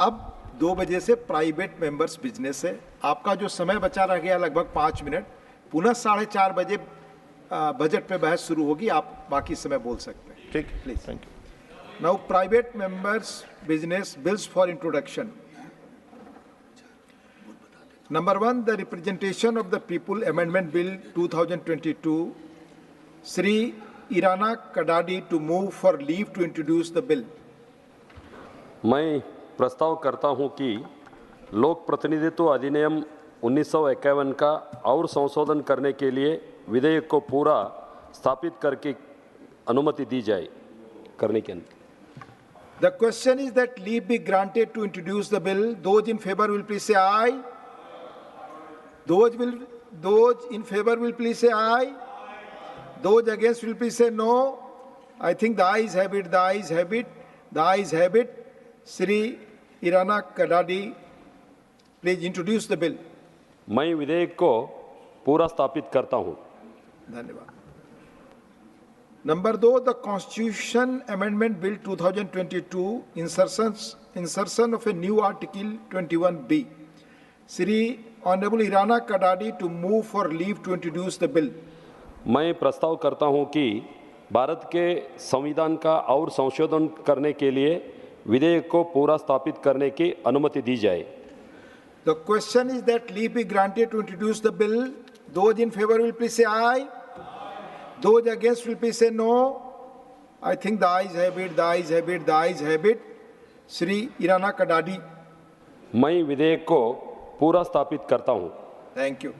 अब 2 बजे से प्राइवेट मेंबर्स बिजनेस है। आपका जो समय बचा रह गया लगभग 5 मिनट, पुनः 4:30 बजे बजट पे बहस शुरू होगी। आप बाकी समय बोल सकते हैं। ठीक, please. Thank you. Now private members business bills for introduction. Number 1, the Representation of the People Amendment Bill 2022. Sri Irana Kadadi to move for leave to introduce the bill. मैं प्रस्ताव करता हूं कि लोक प्रतिनिधित्व अधिनियम 1951 का और संशोधन करने के लिए विधेयक को पूरा स्थापित करके अनुमति दी जाए करने के अनुमति। The question is that leave be granted to introduce the bill. Those in favor will please say aye. Those in favor will please say aye. Those against will please say no. I think the ayes have it. The ayes have it. The ayes have it. Sri Irana Kadadi, please introduce the bill. मैं विधेयक को पूरा स्थापित करता हूं। धन्यवाद। Number 2, the Constitution Amendment Bill 2022, insertion of a new Article 21B. Sri Honorable Irana Kadadi to move for leave to introduce the bill. मैं प्रस्ताव करता हूं कि भारत के संविधान का और संशोधन करने के लिए विधेयक को पूरा स्थापित करने की अनुमति दी जाए। The question is that leave be granted to introduce the bill. Those in favor will please say aye. Those against will please say no. I think the ayes have it. The ayes have it. The ayes have it. Sri Irana Kadadi. मैं विधेयक को पूरा स्थापित करता हूं। Thank you.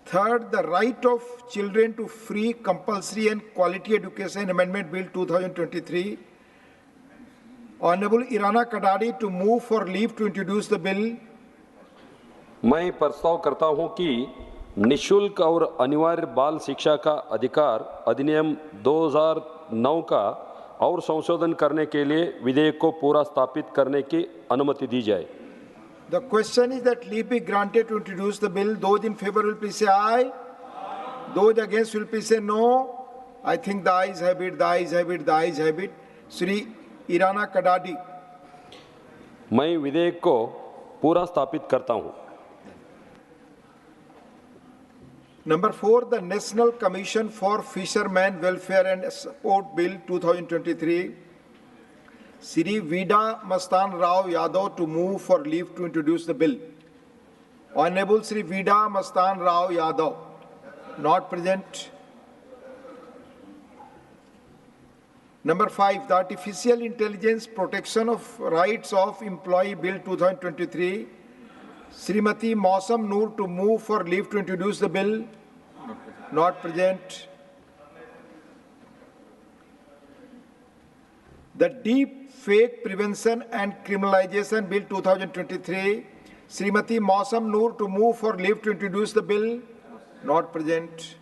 Third, the right of children to free, compulsory and quality education Amendment Bill 2023. Honorable Irana Kadadi to move for leave to introduce the bill. मैं प्रस्ताव करता हूं कि निःशुल्क और अनिवार्य बाल शिक्षा का अधिकार अधिनियम 2009 का और संशोधन करने के लिए विधेयक को पूरा स्थापित करने की अनुमति दी जाए। The question is that leave be granted to introduce the bill. Those in favor will please say aye. Those against will please say no. I think the ayes have it. The ayes have it. The ayes have it. Sri Irana Kadadi. मैं विधेयक को पूरा स्थापित करता हूं। Number 4, the National Commission for Fishermen Welfare and Support Bill 2023. Sri Vida Mastan Rao Yadav to move for leave to introduce the bill. Honorable Sri Vida Mastan Rao Yadav, not present. Number 5, the Artificial Intelligence Protection of Rights of Employee Bill 2023. Srimati Mausam Noor to move for leave to introduce the bill. Not present. The Deep Fake Prevention and Criminalization Bill 2023. Srimati Mausam Noor to move for leave to introduce the bill. Not present.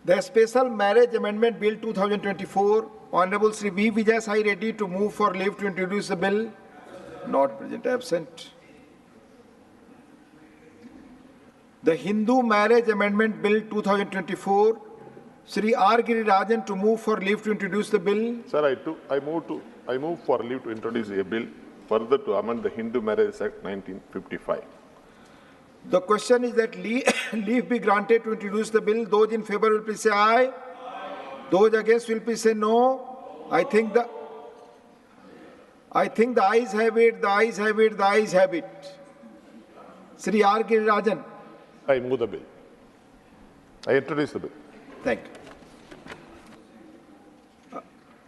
The Special Marriage Amendment Bill 2024. Honorable Sri V. Vijay Sai Reddy to move for leave to introduce the bill. Not present, absent. The Hindu Marriage Amendment Bill 2024. Sri R. Girirajan to move for leave to introduce the bill. Sir, I move for leave to introduce a bill further to amend the Hindu Marriage Act 1955. The question is that leave be granted to introduce the bill. Those in favor will please say aye. Those against will please say no. I think the ayes have it. The ayes have it. The ayes have it. Sri R. Girirajan. I move the bill. I introduce the bill. Thank you.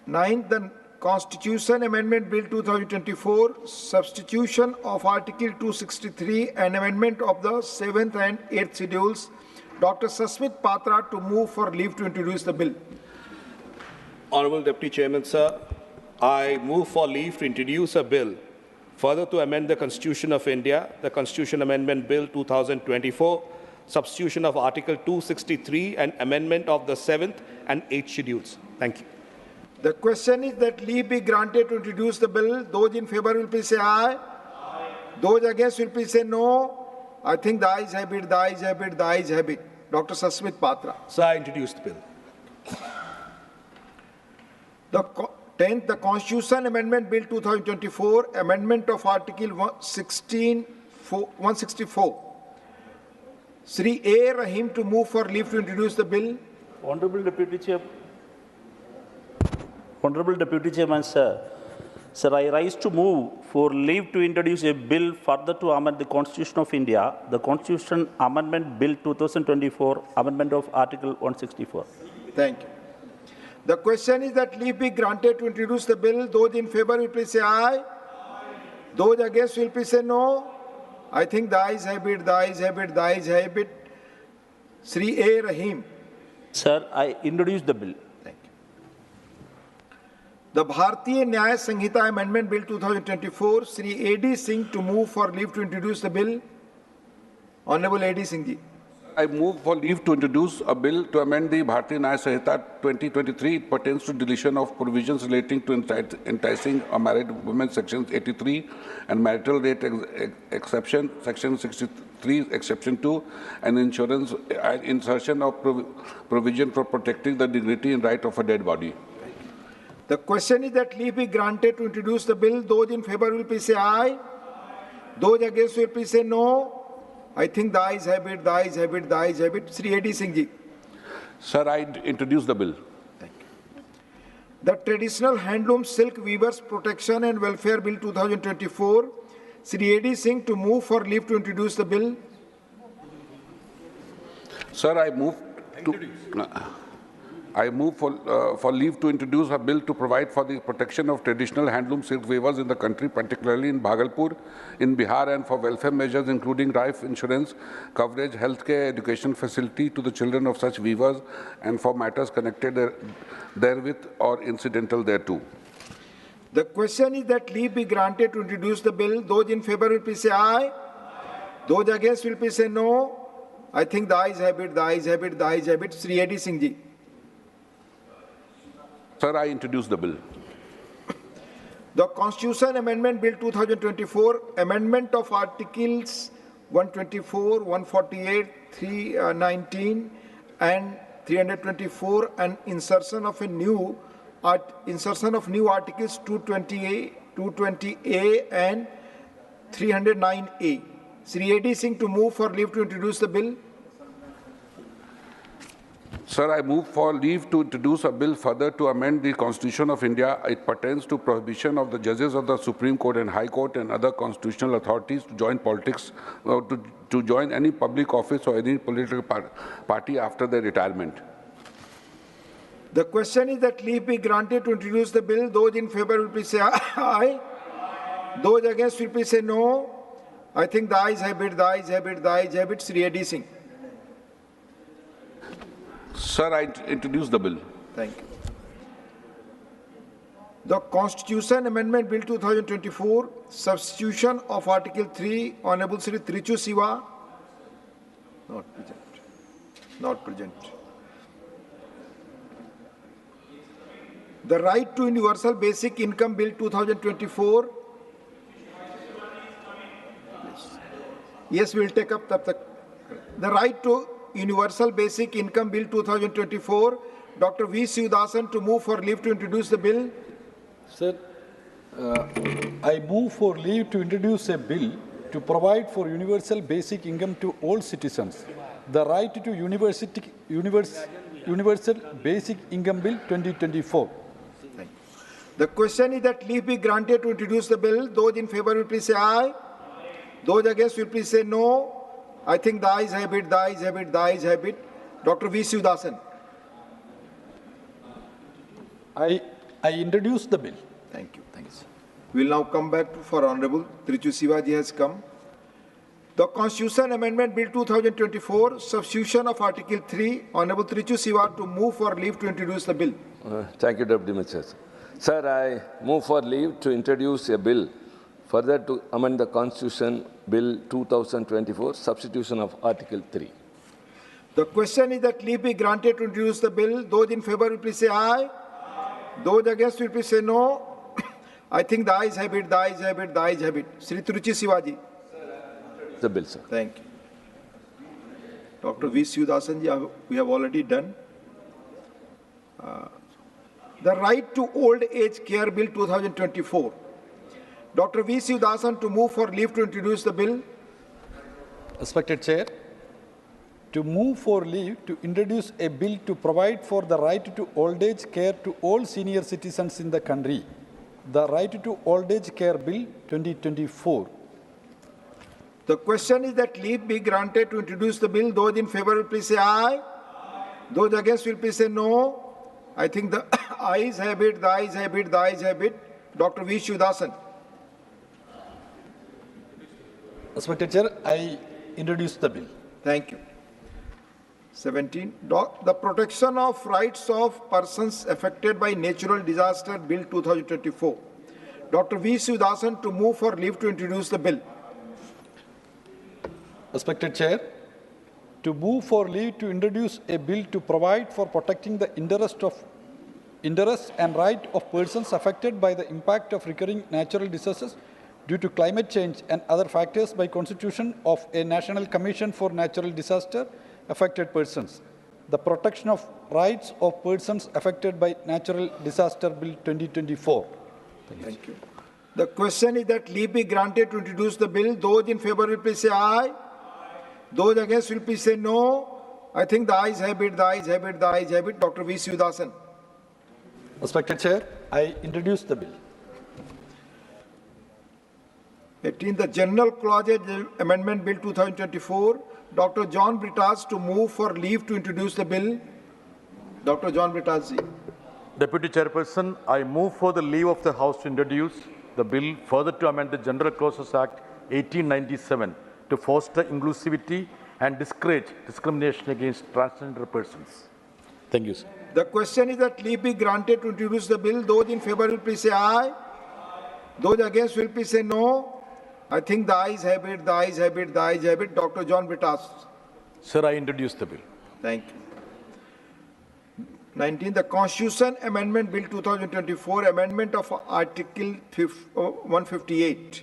Ninth, the Constitution Amendment Bill 2024, substitution of Article 263 and amendment of the 7th and 8th schedules. Dr. Sasmit Patra to move for leave to introduce the bill. Honorable Deputy Chairman, sir, I move for leave to introduce a bill further to amend the Constitution of India, the Constitution Amendment Bill 2024, substitution of Article 263 and amendment of the 7th and 8th schedules. Thank you. The question is that leave be granted to introduce the bill. Those in favor will please say aye. Those against will please say no. I think the ayes have it, the ayes have it, the ayes have it. Dr. Sasmit Patra. Sir, I introduce the bill. The 10th, the Constitution Amendment Bill 2024, amendment of Article 164. Sri A. Rahim to move for leave to introduce the bill. Honorable Deputy Chairman, sir. Sir, I rise to move for leave to introduce a bill further to amend the Constitution of India, the Constitution Amendment Bill 2024, amendment of Article 164. Thank you. The question is that leave be granted to introduce the bill. Those in favor will please say aye. Those against will please say no. I think the ayes have it, the ayes have it, the ayes have it. Sri A. Rahim. Sir, I introduce the bill. Thank you. The Bharatiya Nyaya Sanhita Amendment Bill 2024, Sri A.D. Singh to move for leave to introduce the bill. Honorable A.D. Singh ji. I move for leave to introduce a bill to amend the Bharatiya Nyaya Sanhita 2023. It pertains to deletion of provisions relating to enticing a married woman, Section 83, and marital rate exception, Section 63, Exception 2, and insurance and insertion of provision for protecting the dignity and right of a dead body. The question is that leave be granted to introduce the bill. Those in favor will please say aye. Those against will please say no. I think the ayes have it, the ayes have it, the ayes have it. Sri A.D. Singh ji. Sir, I introduce the bill. Thank you. The Traditional Handloom Silk Weavers Protection and Welfare Bill 2024, Sri A.D. Singh to move for leave to introduce the bill. Sir, I move for leave to introduce a bill to provide for the protection of traditional handloom silk weavers in the country, particularly in Bhagalpur, in Bihar, and for welfare measures including life insurance coverage, healthcare, education facility to the children of such weavers, and for matters connected therewith or incidental thereto. The question is that leave be granted to introduce the bill. Those in favor will please say aye. Those against will please say no. I think the ayes have it, the ayes have it, the ayes have it. Sri A.D. Singh ji. Sir, I introduce the bill. The Constitution Amendment Bill 2024, amendment of Articles 124, 148, 319, and 324, and insertion of new articles 220A and 309A. Sri A.D. Singh to move for leave to introduce the bill. Sir, I move for leave to introduce a bill further to amend the Constitution of India. It pertains to prohibition of the judges of the Supreme Court and High Court and other constitutional authorities to join politics, to join any public office or any political party after their retirement. The question is that leave be granted to introduce the bill. Those in favor will please say aye. Those against will please say no. I think the ayes have it, the ayes have it, the ayes have it. Sri A.D. Singh. Sir, I introduce the bill. Thank you. The Constitution Amendment Bill 2024, substitution of Article 3, Honorable Sri Trichu Siva. Not present. Not present. The Right to Universal Basic Income Bill 2024. Yes, we'll take up the Right to Universal Basic Income Bill 2024. Dr. V. Sivasan to move for leave to introduce the bill. Sir, I move for leave to introduce a bill to provide for universal basic income to all citizens. The Right to Universal Basic Income Bill 2024. The question is that leave be granted to introduce the bill. Those in favor will please say aye. Those against will please say no. I think the ayes have it, the ayes have it, the ayes have it. Dr. V. Sivasan. I introduce the bill. Thank you. Thanks. We'll now come back for Honorable Trichu Sivaji has come. The Constitution Amendment Bill 2024, substitution of Article 3. Honorable Trichu Siva to move for leave to introduce the bill. Thank you, Deputy Minister. Sir, I move for leave to introduce a bill further to amend the Constitution Bill 2024, substitution of Article 3. The question is that leave be granted to introduce the bill. Those in favor will please say aye. Those against will please say no. I think the ayes have it, the ayes have it, the ayes have it. Sri Trichu Sivaji. The bill, sir. Thank you. Dr. V. Sivasan ji, we have already done. the Right to Old Age Care Bill 2024. Dr. V. Sivasan to move for leave to introduce the bill. Respected Chair, to move for leave to introduce a bill to provide for the right to old age care to all senior citizens in the country, the Right to Old Age Care Bill 2024. The question is that leave be granted to introduce the bill. Those in favor will please say aye. Those against will please say no. I think the ayes have it, the ayes have it, the ayes have it. Dr. V. Sivasan. Respected Chair, I introduce the bill. Thank you. 17. The Protection of Rights of Persons Affected by Natural Disaster Bill 2024. Dr. V. Sivasan to move for leave to introduce the bill. Respected Chair, to move for leave to introduce a bill to provide for protecting the interests and right of persons affected by the impact of recurring natural disasters due to climate change and other factors by constitution of a National Commission for Natural Disaster Affected Persons. The Protection of Rights of Persons Affected by Natural Disaster Bill 2024. Thank you. The question is that leave be granted to introduce the bill. Those in favor will please say aye. Those against will please say no. I think the ayes have it, the ayes have it, the ayes have it. Dr. V. Sivasan. Respected Chair, I introduce the bill. 18. The General Clauses Amendment Bill 2024. Dr. John Brittas to move for leave to introduce the bill. Dr. John Brittas. Deputy Chairperson, I move for the leave of the House to introduce the bill further to amend the General Clauses Act 1897 to foster inclusivity and discourage discrimination against transgender persons. Thank you, sir. The question is that leave be granted to introduce the bill. Those in favor will please say aye. Those against will please say no. I think the ayes have it, the ayes have it, the ayes have it. Dr. John Brittas. Sir, I introduce the bill. Thank you. 19. The Constitution Amendment Bill 2024, Amendment of Article 158.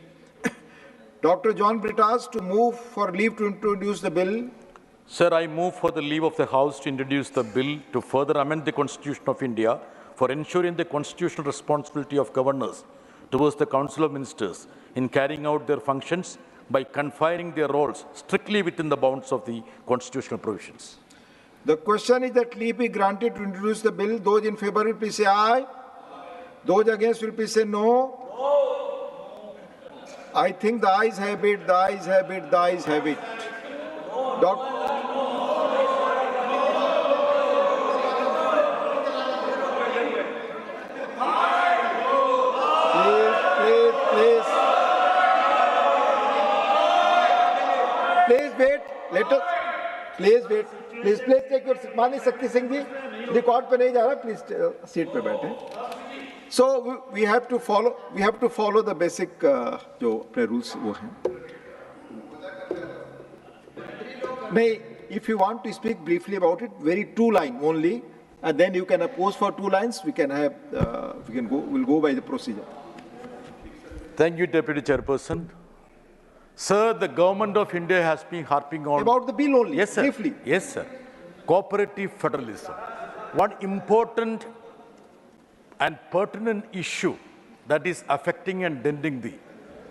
Dr. John Brittas to move for leave to introduce the bill. Sir, I move for the leave of the House to introduce the bill to further amend the Constitution of India for ensuring the constitutional responsibility of governors towards the Council of Ministers in carrying out their functions by confining their roles strictly within the bounds of the constitutional provisions. The question is that leave be granted to introduce the bill. Those in favor will please say aye. Those against will please say no. I think the ayes have it, the ayes have it, the ayes have it. Please wait. Let us. Please wait. Please take your seat. माननीय Shakti Singh ji, record पे नहीं जा रहा. Please seat पे बैठे. So we have to follow the basic जो अपने rules वो हैं. नहीं, if you want to speak briefly about it, very 2 line only, and then you can oppose for 2 lines. We'll go by the procedure. Thank you, Deputy Chairperson. Sir, the government of India has been harping on... About the bill only, yes, sir. Briefly. Yes, sir. Cooperative federalism. One important and pertinent issue that is affecting and denting the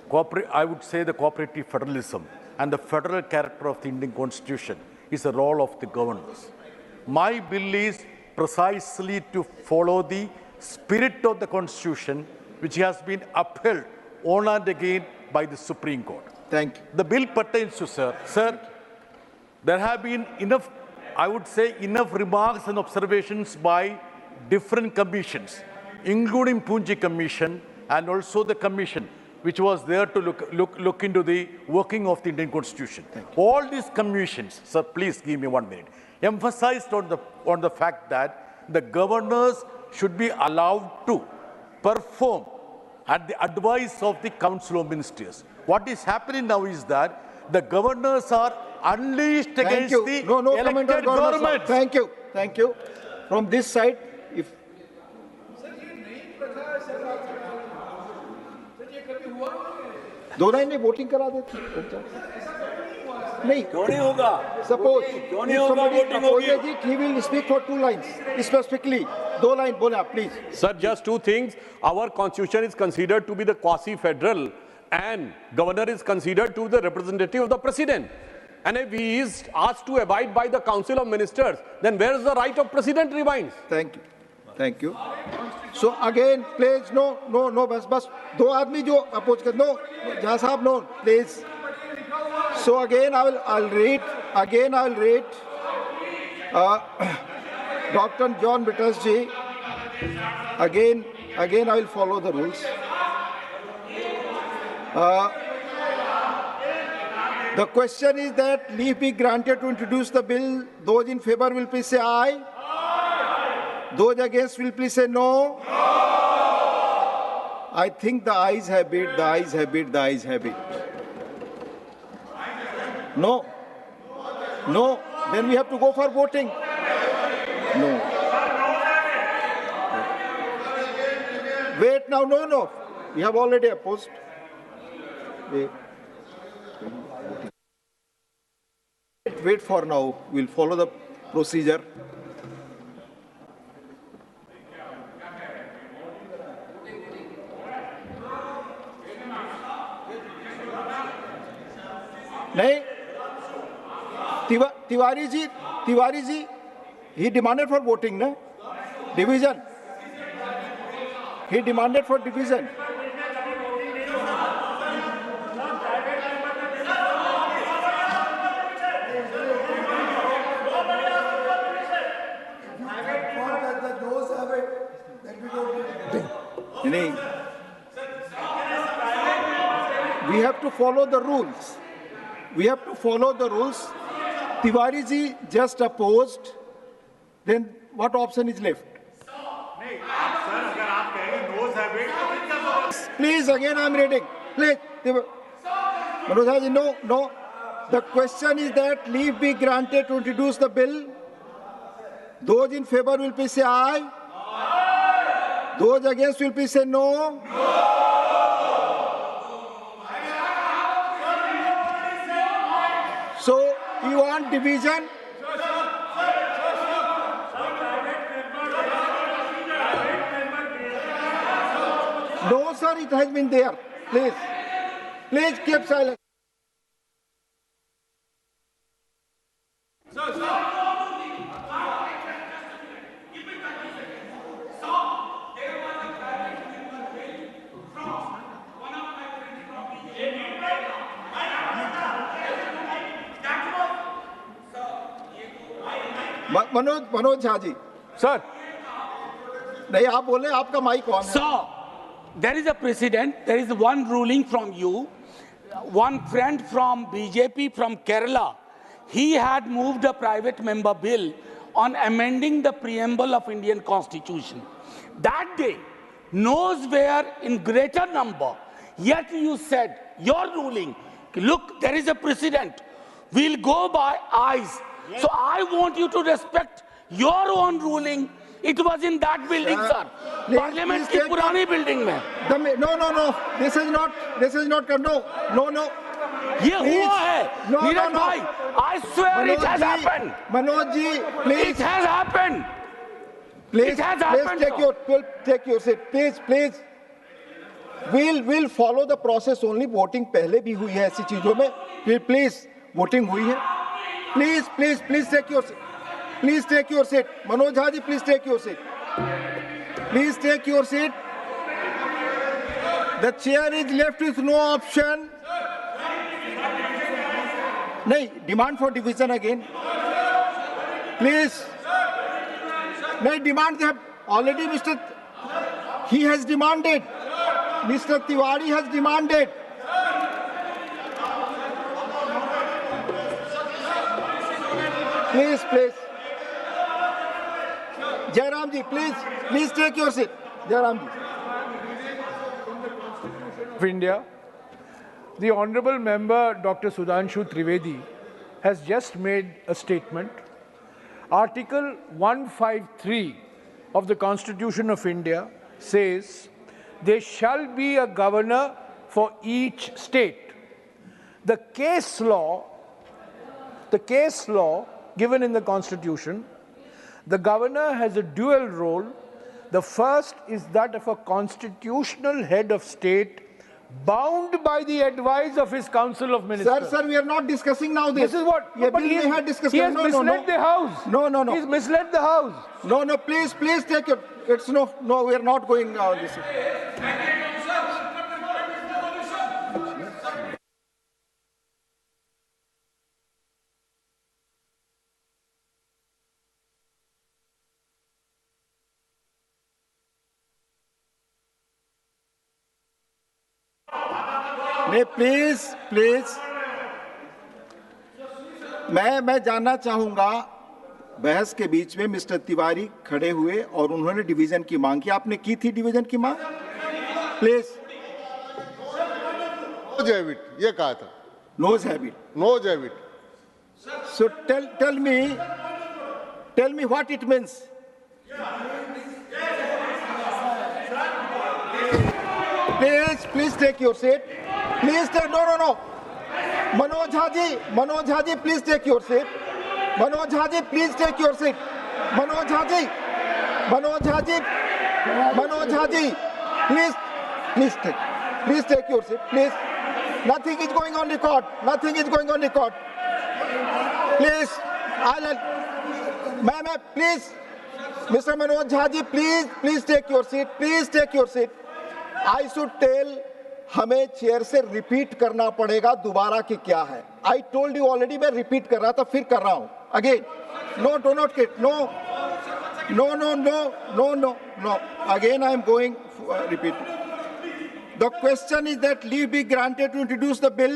cooperative federalism and the federal character of the Indian Constitution is the role of the governors. My bill is precisely to follow the spirit of the Constitution, which has been upheld on and again by the Supreme Court. Thank you. The bill pertains to, sir, there have been enough remarks and observations by different commissions, including Poonji Commission and also the commission which was there to look into the working of the Indian Constitution. All these commissions, sir, please give me 1 minute, emphasized on the fact that the governors should be allowed to perform at the advice of the Council of Ministers. What is happening now is that the governors are unleashed against the elected government. Thank you. Thank you. From this side, if दोनों ने voting करा देते नहीं क्यों नहीं होगा suppose क्यों नहीं होगा वोटिंग होगी he will speak for 2 lines specifically दो लाइन बोले आप please. Sir, just two things. Our constitution is considered to be the quasi-federal and governor is considered to be the representative of the president. And if he is asked to abide by the council of ministers, then where is the right of president remains? Thank you. Thank you. So again, please, no, बस दो आदमी जो oppose कर, no, जहाँ साहब, no, please. So again, I'll read. Dr. John Bittersji. Again, I will follow the rules. The question is that leave be granted to introduce the bill. Those in favor will please say aye. Those against will please say no. I think the ayes have it, the ayes have it, the ayes have it. No. Then we have to go for voting. No. Wait now, no. We have already opposed. Wait for now. We'll follow the procedure. नहीं, Tiwari ji, he demanded for voting, no? Division. He demanded for division. नहीं, we have to follow the rules. Tiwari ji just opposed. Then what option is left? Please, again I am reading. Please. Manoj ji, no. The question is that leave be granted to introduce the bill. Those in favor will please say aye. Those against will please say no. So, you want division? No, sir, it has been there. Please keep silent. Manoj Jha ji. Sir. नहीं, आप बोले, आपका mic on है. So, there is a precedent, there is one ruling from you, one friend from BJP from Kerala, he had moved a private member bill on amending the preamble of Indian Constitution. That day, noes were in greater number, yet you said, your ruling, look, there is a precedent, we'll go by ayes. So I want you to respect your own ruling. It was in that building, sir. Parliament की पुरानी building में. No. This is not. No. ये हुआ है. नीरज भाई, I swear it has happened. Manoj ji, please. It has happened. Please, it has happened. Take your seat. Please. We'll follow the process only. Voting पहले भी हुई है ऐसी चीजों में. Please, voting हुई है. Please take your seat. Please take your seat. Manoj Jha ji, please take your seat. Please take your seat. The chair is left with no option. No, demand for division again. Please. No, demand they have already, he has demanded. Mr. Tiwari has demanded. Please. Jairam ji, please take your seat. Jairam ji. Of India, the Honorable Member Dr. Sudhanshu Trivedi has just made a statement. Article 153 of the Constitution of India says, there shall be a governor for each state. The case law given in the Constitution, the governor has a dual role The first is that of a constitutional head of state bound by the advice of his council of ministers. Sir, we are not discussing now this. This is what? Yeah, But bill he we had discussed. he has No, misled the house. No. He's misled the house. No, please take it. It's no, we are not going on this. नहीं please मैं जानना चाहूंगा, बहस के बीच में mister Tiwari खड़े हुए और उन्होंने डिवीजन की मांग की। आपने की थी डिवीजन की मांग? प्लीज। नोज हैबिट ये कहा था। Nose habit. So tell me what it means. Please take your seat. No. Manoj Haji, please take your seat. Manoj Haji, please take your seat. Manoj Haji, please take your seat, please. Nothing is going on record. Please, ma'am, please. Mr. Manoj Haji, please take your seat. I should tell, हमें chair से repeat करना पड़ेगा दोबारा कि क्या है। I told you already, मैं repeat कर रहा था, फिर कर रहा हूं again. No, do not kit. No, again I am going repeat. The question is that leave be granted to introduce the bill.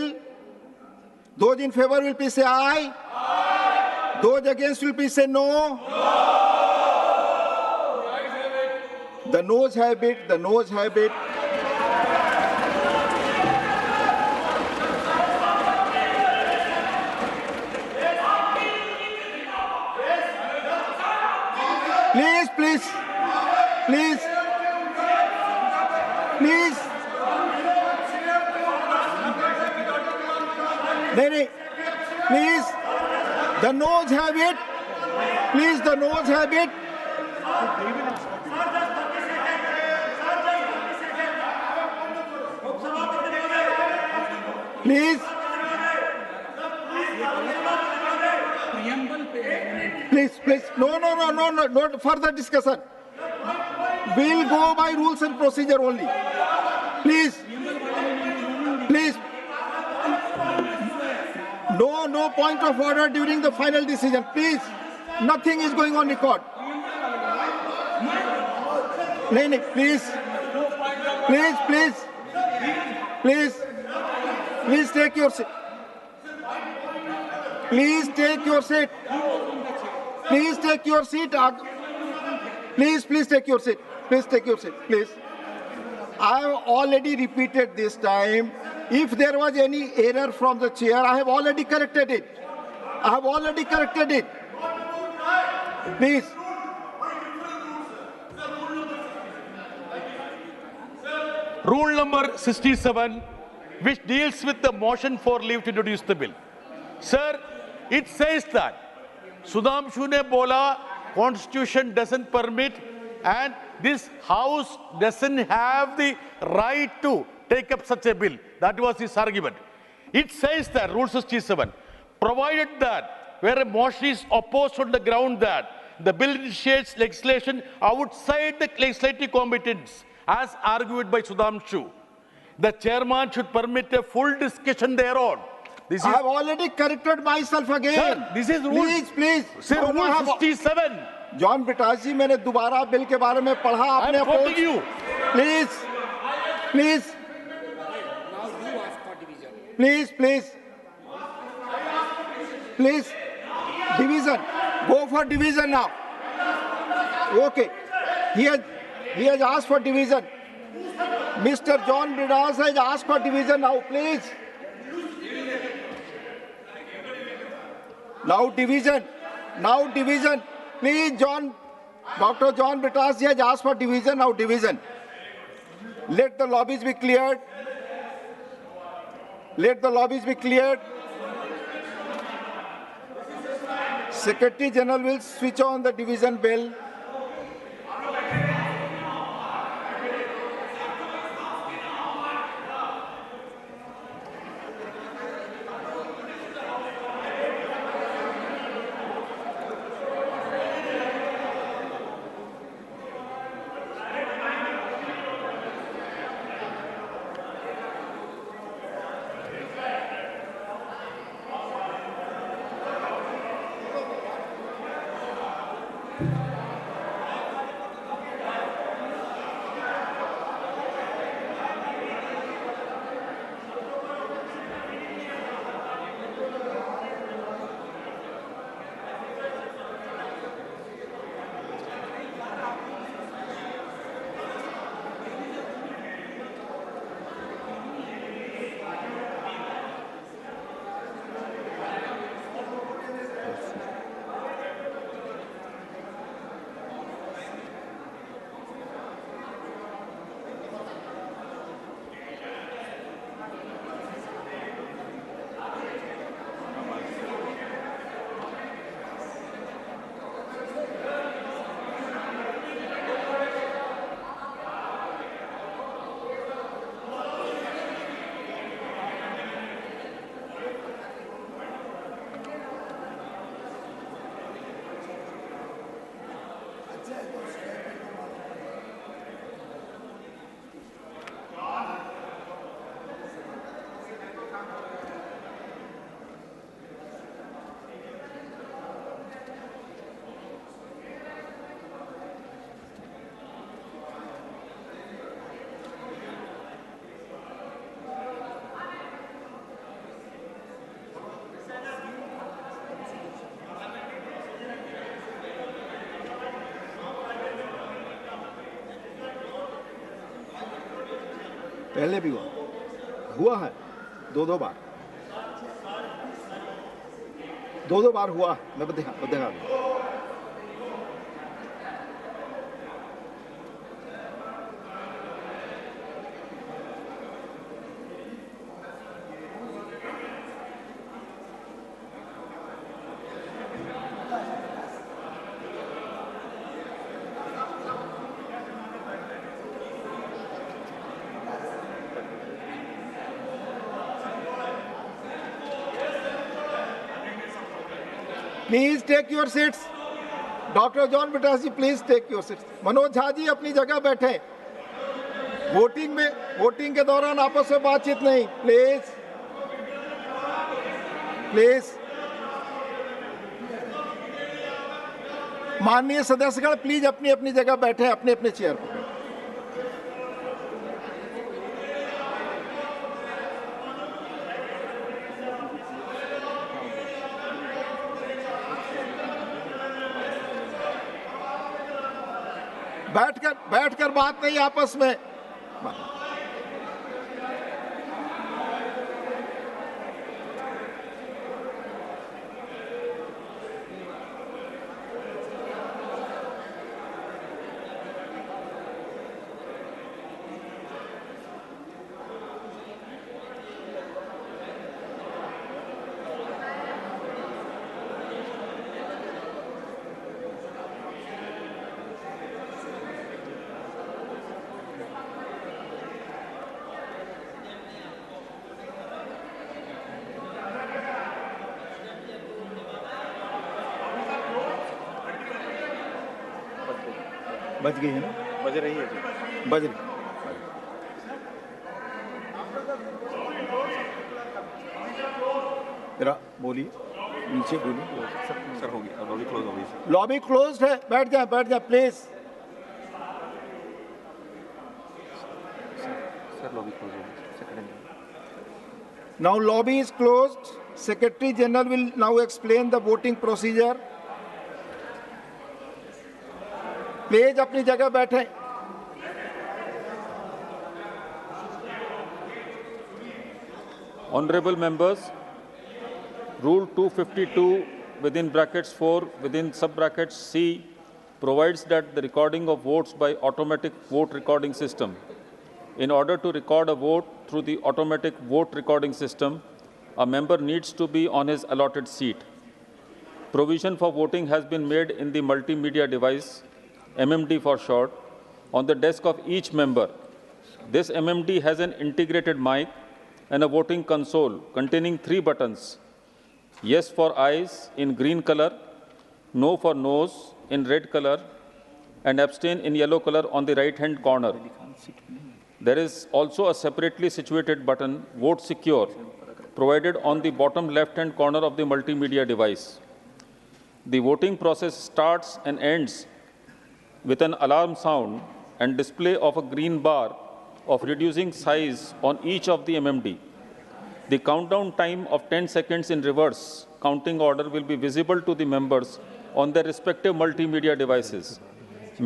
Those in favour will please say aye, those against will please say no. The noes have it. Please. No, please. The nose habit. Please, the nose habit. Please. Please. No further discussion. We'll go by rules and procedure only. Please. No point of order during the final decision. Please. Nothing is going on record. No, please. Please take your seat. Please take your seat. Please take your seat. Please take your seat. Please. I have already repeated this time. If there was any error from the chair, I have already corrected it. Please. Rule number 67, which deals with the motion for leave to introduce the bill. Sir, it says that Sudhanshu ne bola, Constitution doesn't permit, and this House doesn't have the right to take up such a bill. That was his argument. It says that, Rule 67, provided that where a motion is opposed on the ground that the bill initiates legislation outside the legislative competence, as argued by Sudhanshu, the chairman should permit a full discussion thereon. I have already corrected myself again. Sir, this is rule. Please. Sir, Rule 67. John Brittas ji, मैंने दोबारा bill के बारे में पढ़ा, आपने quoting you. Please. Division. Go for division now. Okay. He has asked for division. Mr. John Bridas has asked for division now, please. Now division. Please, Dr. John Britas has asked for division. Now division. Let the lobbies be cleared. Secretary General will switch on the division bell. पहले भी हुआ है 2-2 बार, 2-2 बार हुआ है। मैं दिखा दूं। Please take your seats. Doctor John Brittas ji, please take your seats. Manoj Jha ji अपनी जगह बैठे। वोटिंग के दौरान आपस में बातचीत नहीं, प्लीज प्लीज। माननीय सदस्यगण प्लीज अपनी अपनी जगह बैठे, अपने अपने चेयर पर। बैठकर बात नहीं आपस में। बज गई है ना? बज रही है जी, बज रही। जरा बोलिए, नीचे बोलिए। सर होगी, लॉबी क्लोज हो गई। लॉबी क्लोज है, बैठ जाए प्लीज। सर लॉबी क्लोज हो गई। Now lobby is closed. Secretary General will now explain the voting procedure. Please अपनी जगह बैठे। Honorable members, Rule 252 within brackets 4 within sub brackets C provides that the recording of votes by automatic vote recording system. In order to record a vote through the automatic vote recording system, a member needs to be on his allotted seat. Provision for voting has been made in the multimedia device, MMD for short, on the desk of each member. This MMD has an integrated mic and a voting console containing 3 buttons: yes for eyes in green color, no for nose in red color, and abstain in yellow color on the right-hand corner. There is also a separately situated button, Vote Secure, provided on the bottom left-hand corner of the multimedia device. The voting process starts and ends with an alarm sound and display of a green bar of reducing size on each of the MMD. The countdown time of 10 seconds in reverse counting order will be visible to the members on their respective multimedia devices.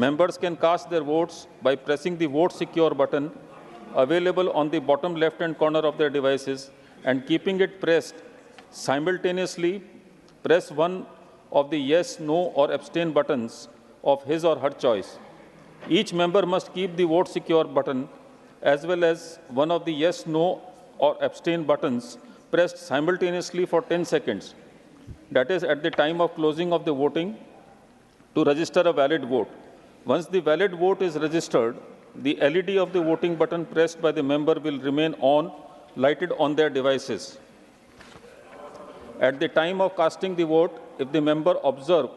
Members can cast their votes by pressing the Vote Secure button available on the bottom left-hand corner of their devices and keeping it pressed simultaneously. Press one of the yes, no, or abstain buttons of his or her choice. Each member must keep the Vote Secure button as well as one of the yes, no, or abstain buttons pressed simultaneously for 10 seconds. That is at the time of closing of the voting to register a valid vote. Once the valid vote is registered, the LED of the voting button pressed by the member will remain on, lighted on their devices. At the time of casting the vote, if the member observes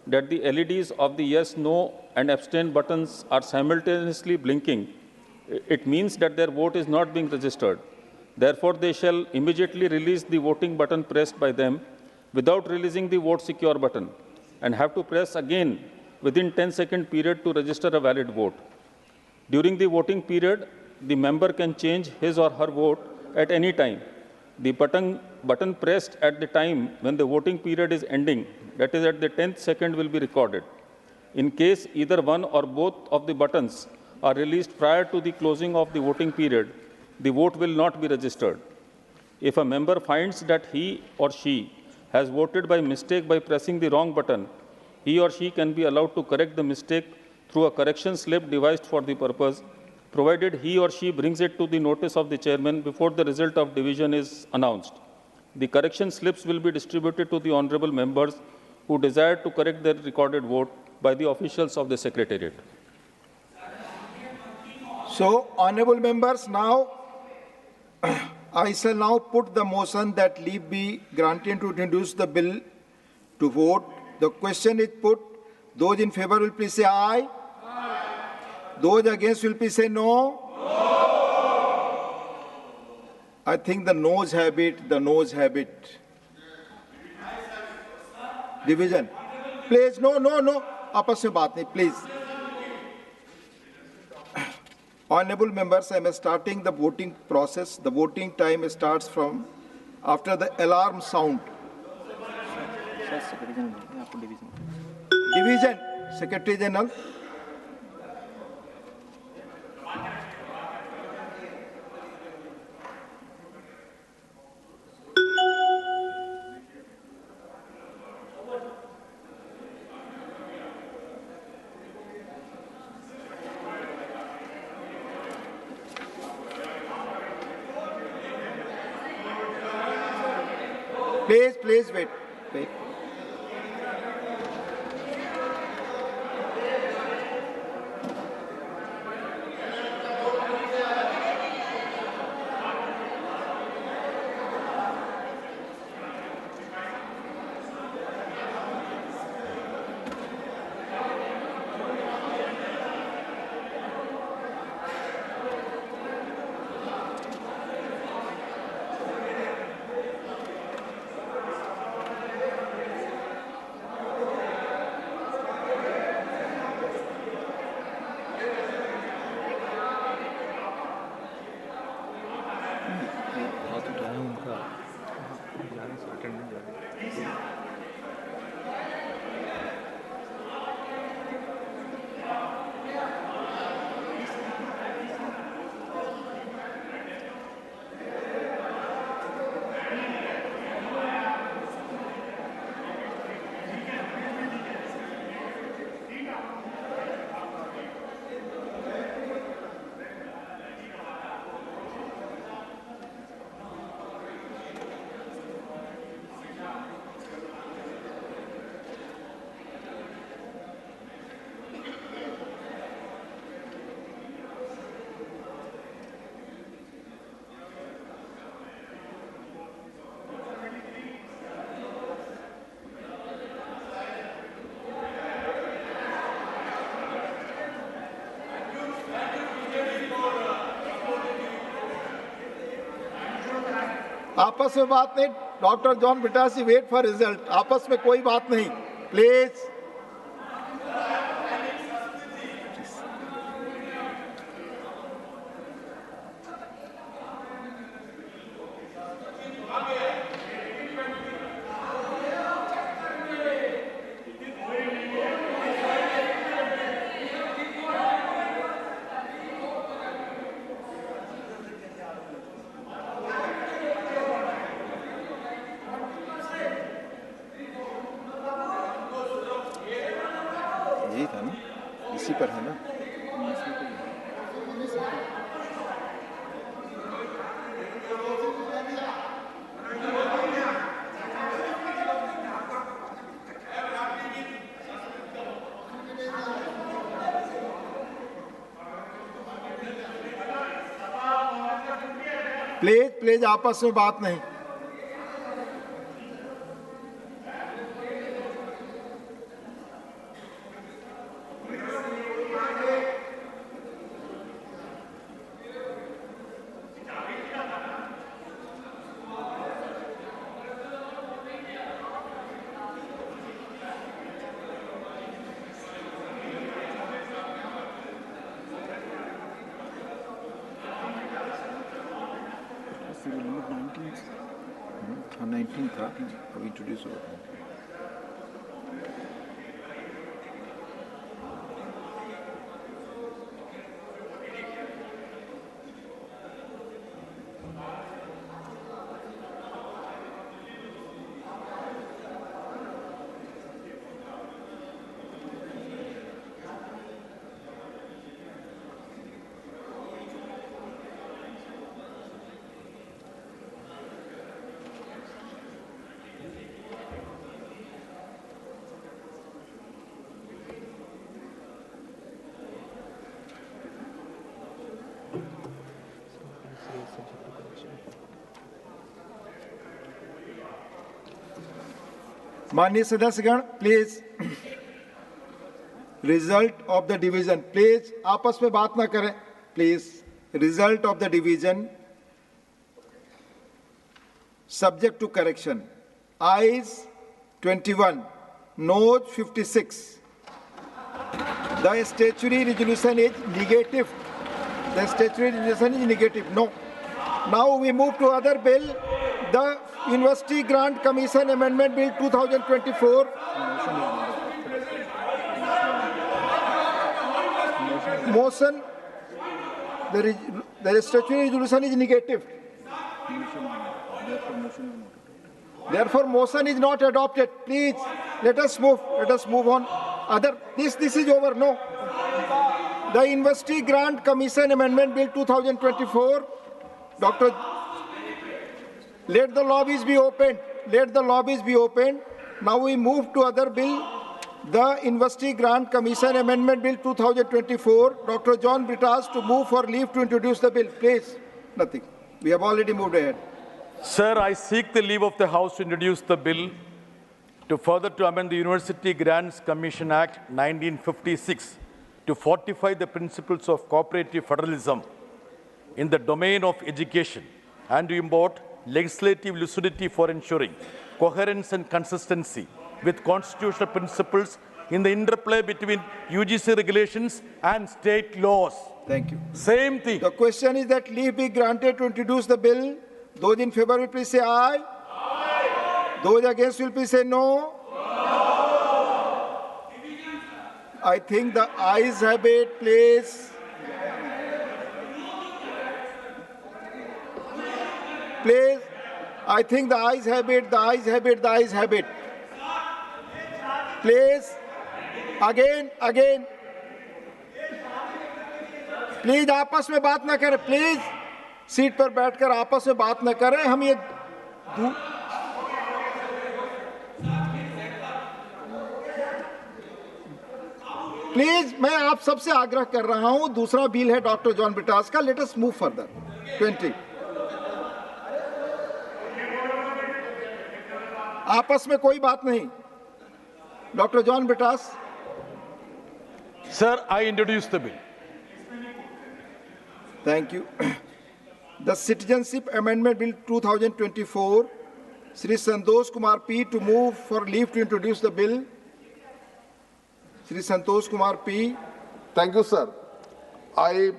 that the LEDs of the yes, no, and abstain buttons are simultaneously blinking, it means that their vote is not being registered. Therefore, they shall immediately release the voting button pressed by them without releasing the Vote Secure button and have to press again within 10-second period to register a valid vote. During the voting period, the member can change his or her vote at any time. The button pressed at the time when the voting period is ending, that is at the 10th second, will be recorded. In case either one or both of the buttons are released prior to the closing of the voting period, the vote will not be registered. If a member finds that he or she has voted by mistake by pressing the wrong button, he or she can be allowed to correct the mistake through a correction slip devised for the purpose, provided he or she brings it to the notice of the chairman before the result of division is announced. The correction slips will be distributed to the honorable members who desire to correct their recorded vote by the officials of the Secretariat. So, honorable members, now I shall now put the motion that leave be granted to introduce the bill to vote. The question is put. Those in favor will please say aye. Aye. Those against will please say no. I think the noes have it, the noes have it. Division. Please, no. आपस में बात नहीं, please. Honorable members, I am starting the voting process. The voting time starts from after the alarm sound. Division, Secretary General. Please wait. आपस में बात नहीं. Doctor John Brittas, wait for result. आपस में कोई बात नहीं, प्लीज. यही था ना, इसी पर है ना. प्लीज आपस में बात नहीं. हाँ 19 था, अब इंट्रोड्यूस हुआ था. माननीय सदस्यगण, please result of the division, please आपस में बात ना करें, please. Result of the division subject to correction. Ayes 21, noes 56. The statutory resolution is negative. The statutory resolution is negative. No. Now we move to other bill, the University Grant Commission Amendment Bill 2024. Motion. The statutory resolution is negative. Therefore, motion is not adopted. Please, let us move. Let us move on. This is over. No. The University Grant Commission Amendment Bill 2024. Doctor, let the lobbies be opened. Let the lobbies be opened. Now we move to other bill, the University Grant Commission Amendment Bill 2024. Dr. John Brittas to move for leave to introduce the bill. Please. Nothing. We have already moved ahead. Sir, I seek the leave of the House to introduce the bill to further to amend the University Grants Commission Act 1956 to fortify the principles of cooperative federalism in the domain of education and to import legislative lucidity for ensuring coherence and consistency with constitutional principles in the interplay between UGC regulations and state laws. Thank you. Same thing. The question is that leave be granted to introduce the bill. Those in favor will please say aye. Aye. Those against will please say no. No. I think the ayes have it, please. Please. I think the ayes have it, the ayes have it, the ayes have it. Please. Again. Please आपस में बात ना करें, please. Seat पर बैठकर आपस में बात न करें। हम ये प्लीज, मैं आप सबसे आग्रह कर रहा हूं, दूसरा बिल है डॉक्टर जॉन ब्रिटास का। Let us move further. 20 आपस में कोई बात नहीं। Doctor John Brittas. Sir, I introduce the bill. Thank you. The Citizenship Amendment Bill 2024, Shri Santosh Kumar P. to move for leave to introduce the bill. Shri Santosh Kumar P. Thank you, sir. I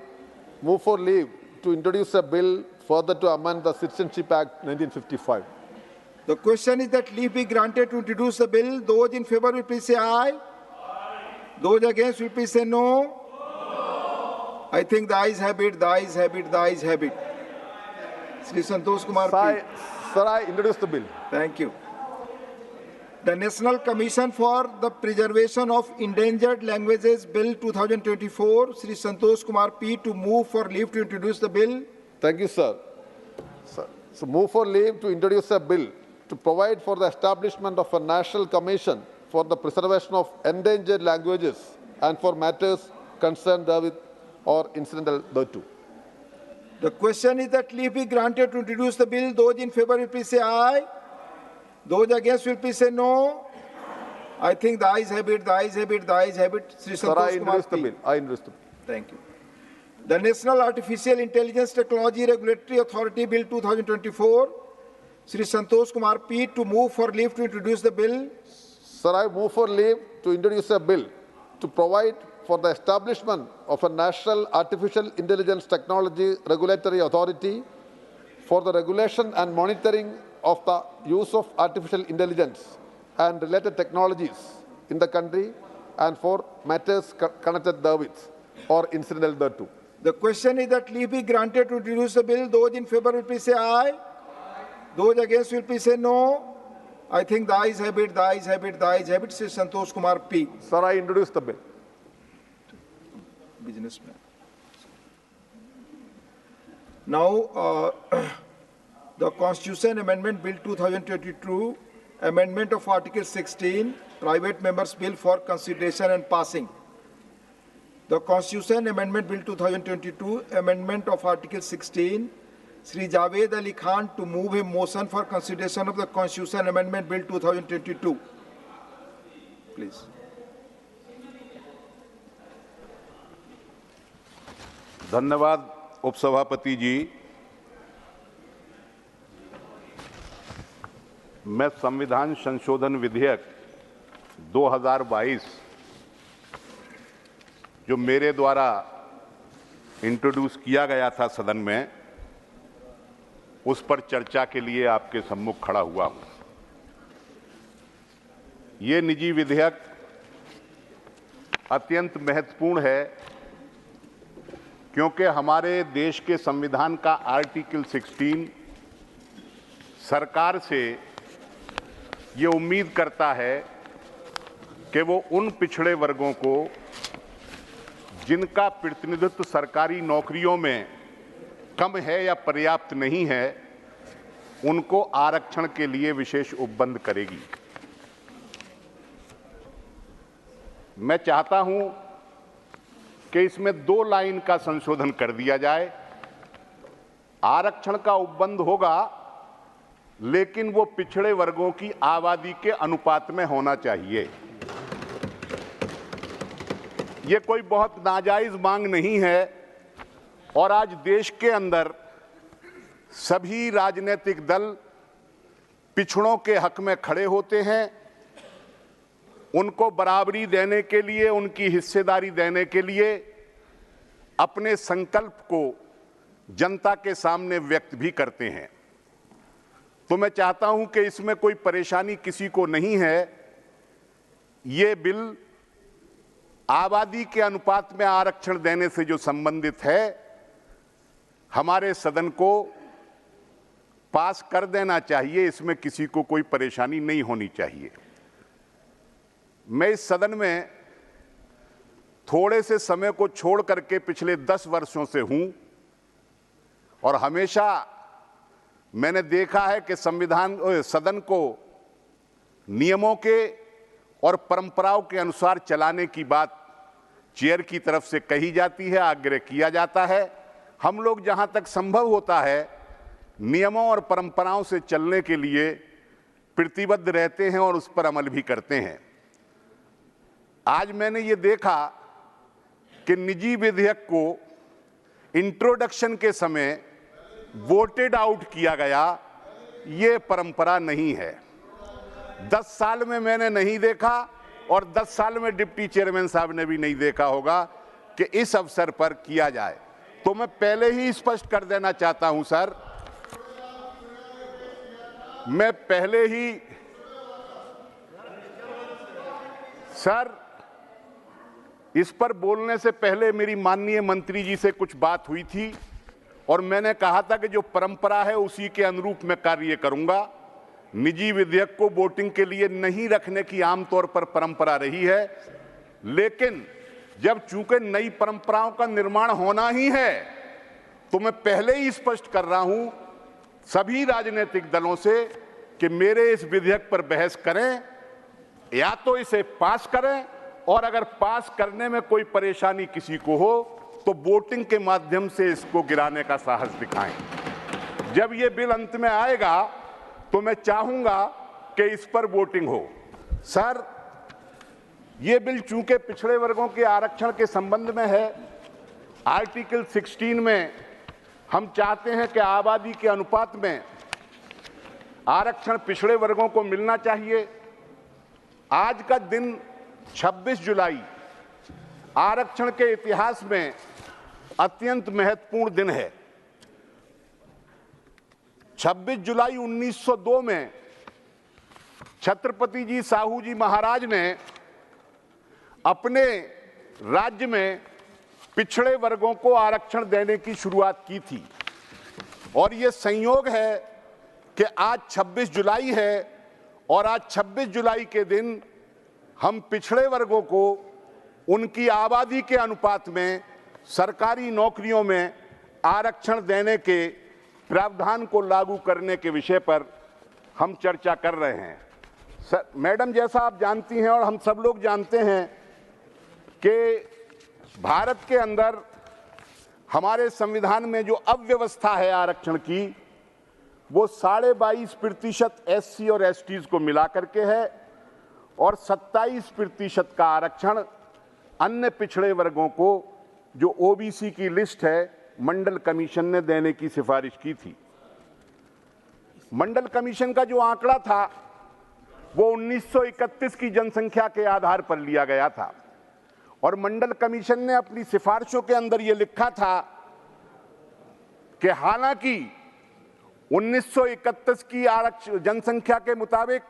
move for leave to introduce a bill further to amend the Citizenship Act 1955. The question is that leave be granted to introduce the bill. Those in favor will please say aye. Those against will please say no. I think the ayes have it, the ayes have it, the ayes have it. Shri Santosh Kumar P. Sir, I introduce the bill. Thank you. The National Commission for the Preservation of Endangered Languages Bill 2024, Shri Santosh Kumar P. to move for leave to introduce the bill. Thank you, sir. So move for leave to introduce a bill to provide for the establishment of a national commission for the preservation of endangered languages and for matters concerned therewith or incidental thereto. The question is that leave be granted to introduce the bill. Those in favor will please say aye. Those against will please say no. I think the ayes have it, the ayes have it, the ayes have it. Shri Sir, I introduce the bill. I introduce the bill. Thank you. The National Artificial Intelligence Technology Regulatory Authority Bill 2024, Shri Santosh Kumar P. to move for leave to introduce the bill. Sir, I move for leave to introduce a bill to provide for the establishment of a National Artificial Intelligence Technology Regulatory Authority for the regulation and monitoring of the use of artificial intelligence and related technologies in the country and for matters connected therewith or incidental thereto. The question is that leave be granted to introduce the bill. Those in favor will please say aye. Those against will please say no. I think the ayes have it, the ayes have it, the ayes have it. Shri Santosh Kumar P. Sir, I introduce the bill. Businessman. Now, the Constitution Amendment Bill 2022, Amendment of Article 16, Private Members Bill for consideration and passing. The Constitution Amendment Bill 2022, Amendment of Article 16, Sri Javed Ali Khan to move a motion for consideration of the Constitution Amendment Bill 2022. Please. धन्यवाद उपसभापति जी। मैं संविधान संशोधन विधेयक 2022 जो मेरे द्वारा introduce किया गया था सदन में, उस पर चर्चा के लिए आपके सम्मुख खड़ा हुआ हूं। ये निजी विधेयक अत्यंत महत्वपूर्ण है क्योंकि हमारे देश के संविधान का आर्टिकल 16 सरकार से ये उम्मीद करता है कि वो उन पिछड़े वर्गों को जिनका प्रतिनिधित्व सरकारी नौकरियों में कम है या पर्याप्त नहीं है, उनको आरक्षण के लिए विशेष उपबंध करेगी। मैं चाहता हूं कि इसमें 2 लाइन का संशोधन कर दिया जाए। आरक्षण का उपबंध होगा, लेकिन वो पिछड़े वर्गों की आबादी के अनुपात में होना चाहिए। ये कोई बहुत नाजायज मांग नहीं है और आज देश के अंदर सभी राजनीतिक दल पिछड़ों के हक में खड़े होते हैं। उनको बराबरी देने के लिए, उनकी हिस्सेदारी देने के लिए अपने संकल्प को जनता के सामने व्यक्त भी करते हैं। तो मैं चाहता हूं कि इसमें कोई परेशानी किसी को नहीं है। ये बिल आबादी के अनुपात में आरक्षण देने से जो संबंधित है, हमारे सदन को पास कर देना चाहिए। इसमें किसी को कोई परेशानी नहीं होनी चाहिए। मैं इस सदन में थोड़े से समय को छोड़ करके पिछले 10 वर्षों से हूं और हमेशा मैंने देखा है कि सदन को नियमों के और परंपराओं के अनुसार चलाने की बात चेयर की तरफ से कही जाती है, आग्रह किया जाता है। हम लोग जहां तक संभव होता है नियमों और परंपराओं से चलने के लिए प्रतिबद्ध रहते हैं और उस पर अमल भी करते हैं। आज मैंने ये देखा कि निजी विधेयक को इंट्रोडक्शन के समय वोटेड आउट किया गया। ये परंपरा नहीं है। 10 साल में मैंने नहीं देखा और 10 साल में डिप्टी चेयरमैन साहब ने भी नहीं देखा होगा कि इस अवसर पर किया जाए। तो मैं पहले ही स्पष्ट कर देना चाहता हूं सर, मैं पहले ही सर इस पर बोलने से पहले मेरी माननीय मंत्री जी से कुछ बात हुई थी और मैंने कहा था कि जो परंपरा है उसी के अनुरूप मैं कार्य करूंगा। निजी विधेयक को वोटिंग के लिए नहीं रखने की आमतौर पर परंपरा रही है, लेकिन जब चूंकि नई परंपराओं का निर्माण होना ही है तो मैं पहले ही स्पष्ट कर रहा हूं सभी राजनीतिक दलों से कि मेरे इस विधेयक पर बहस करें, या तो इसे पास करें और अगर पास करने में कोई परेशानी किसी को हो तो वोटिंग के माध्यम से इसको गिराने का साहस दिखाएं। जब ये बिल अंत में आएगा तो मैं चाहूंगा कि इस पर वोटिंग हो। सर, ये बिल चूंकि पिछड़े वर्गों के आरक्षण के संबंध में है, आर्टिकल 16 में हम चाहते हैं कि आबादी के अनुपात में आरक्षण पिछड़े वर्गों को मिलना चाहिए। आज का दिन 26 जुलाई आरक्षण के इतिहास में अत्यंत महत्वपूर्ण दिन है। 26 जुलाई 1902 में छत्रपति जी साहू जी महाराज ने अपने राज्य में पिछड़े वर्गों को आरक्षण देने की शुरुआत की थी और ये संयोग है कि आज 26 जुलाई है और आज 26 जुलाई के दिन हम पिछड़े वर्गों को उनकी आबादी के अनुपात में सरकारी नौकरियों में आरक्षण देने के प्रावधान को लागू करने के विषय पर हम चर्चा कर रहे हैं। सर, मैडम, जैसा आप जानती हैं और हम सब लोग जानते हैं कि भारत के अंदर हमारे संविधान में जो अव्यवस्था है आरक्षण की, वो 22.5% SC और STs को मिला करके है और 27% का आरक्षण अन्य पिछड़े वर्गों को, जो OBC की लिस्ट है, मंडल कमीशन ने देने की सिफारिश की थी। मंडल कमीशन का जो आंकड़ा था वो 1931 की जनसंख्या के आधार पर लिया गया था और मंडल कमीशन ने अपनी सिफारिशों के अंदर ये लिखा था कि हालांकि 1931 की जनसंख्या के मुताबिक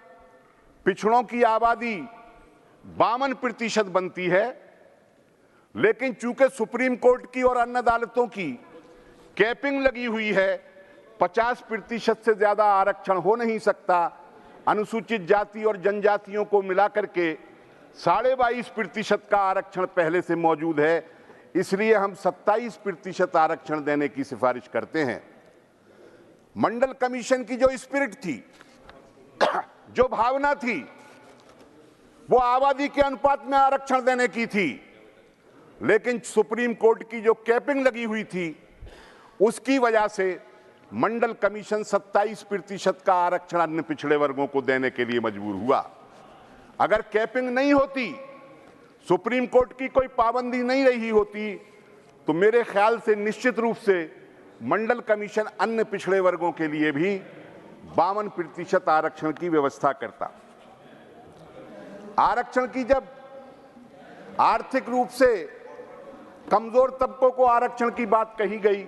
पिछड़ों की आबादी 52% बनती है, लेकिन चूंकि सुप्रीम कोर्ट की और अन्य अदालतों की कैपिंग लगी हुई है, 50% से ज्यादा आरक्षण हो नहीं सकता। अनुसूचित जाति और जनजातियों को मिलाकर के 22.5% का आरक्षण पहले से मौजूद है, इसलिए हम 27% आरक्षण देने की सिफारिश करते हैं। मंडल कमीशन की जो स्पिरिट थी, जो भावना थी, वो आबादी के अनुपात में आरक्षण देने की थी, लेकिन सुप्रीम कोर्ट की जो कैपिंग लगी हुई थी, उसकी वजह से मंडल कमीशन 27% का आरक्षण अन्य पिछड़े वर्गों को देने के लिए मजबूर हुआ। अगर कैपिंग नहीं होती, सुप्रीम कोर्ट की कोई पाबंदी नहीं रही होती, तो मेरे ख्याल से निश्चित रूप से मंडल कमीशन अन्य पिछड़े वर्गों के लिए भी 52% आरक्षण की व्यवस्था करता। आरक्षण की जब आर्थिक रूप से कमजोर तबकों को आरक्षण की बात कही गई,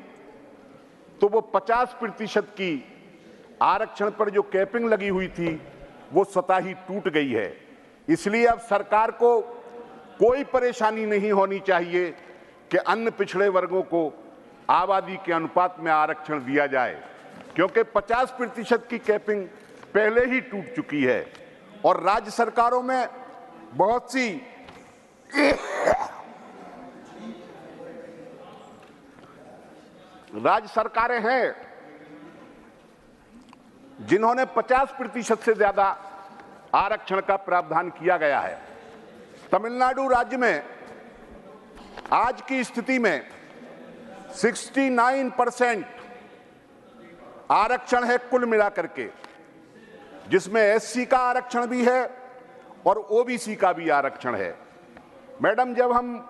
तो वो 50% की आरक्षण पर जो कैपिंग लगी हुई थी, वो स्वतः ही टूट गई है। इसलिए अब सरकार को कोई परेशानी नहीं होनी चाहिए कि अन्य पिछड़े वर्गों को आबादी के अनुपात में आरक्षण दिया जाए, क्योंकि 50% की कैपिंग पहले ही टूट चुकी है और राज्य सरकारों में बहुत सी राज्य सरकारें हैं जिन्होंने 50% से ज्यादा आरक्षण का प्रावधान किया गया है। तमिलनाडु राज्य में आज की स्थिति में 69% आरक्षण है कुल मिलाकर के, जिसमें SC का आरक्षण भी है और OBC का भी आरक्षण है। मैडम, जब हम